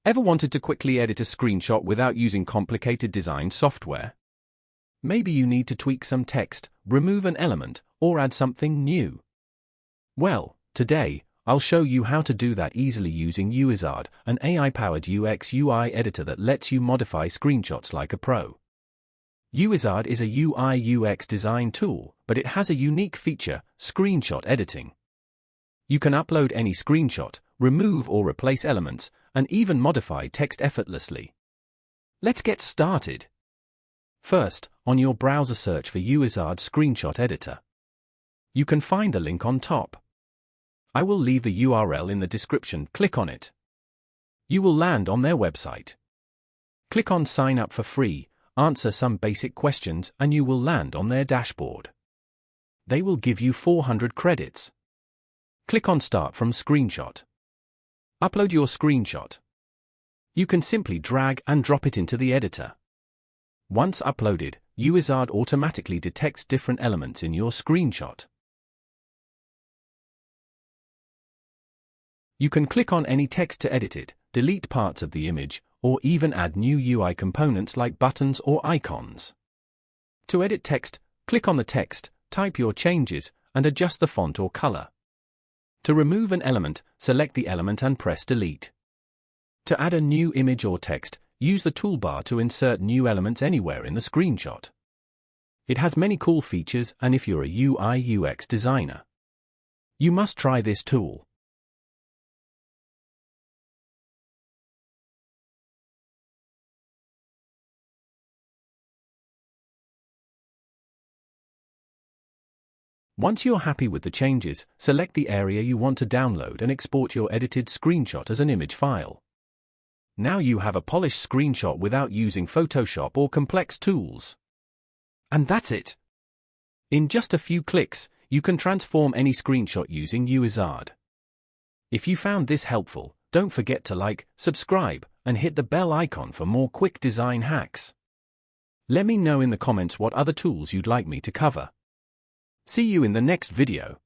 Ever wanted to quickly edit a screenshot without using complicated design software? Maybe you need to tweak some text, remove an element, or add something new. Well, today, I'll show you how to do that easily using Uizard, an AI-powered UX/UI editor that lets you modify screenshots like a pro. Uizard is a UI/UX design tool, but it has a unique feature, screenshot editing. You can upload any screenshot, remove or replace elements, and even modify text effortlessly. Let's get started. First, on your browser search for Uizard Screenshot Editor. You can find the link on top. I will leave the URL in the description. Click on it. You will land on their website. Click on Sign up for free, answer some basic questions, and you will land on their dashboard. They will give you 400 credits. Click on Start from Screenshot. Upload your screenshot. You can simply drag and drop it into the editor. Once uploaded, Uizard automatically detects different elements in your screenshot. You can click on any text to edit it, delete parts of the image, or even add new UI components like buttons or icons. To edit text, click on the text, type your changes, and adjust the font or color. To remove an element, select the element and press Delete. To add a new image or text, use the toolbar to insert new elements anywhere in the screenshot. It has many cool features, and if you're a UI/UX designer, you must try this tool. Once you're happy with the changes, select the area you want to download and export your edited screenshot as an image file. Now you have a polished screenshot without using Photoshop or complex tools. And that's it. In just a few clicks, you can transform any screenshot using Uizard. If you found this helpful, don't forget to like, subscribe, and hit the bell icon for more quick design hacks. Let me know in the comments what other tools you'd like me to cover. See you in the next video.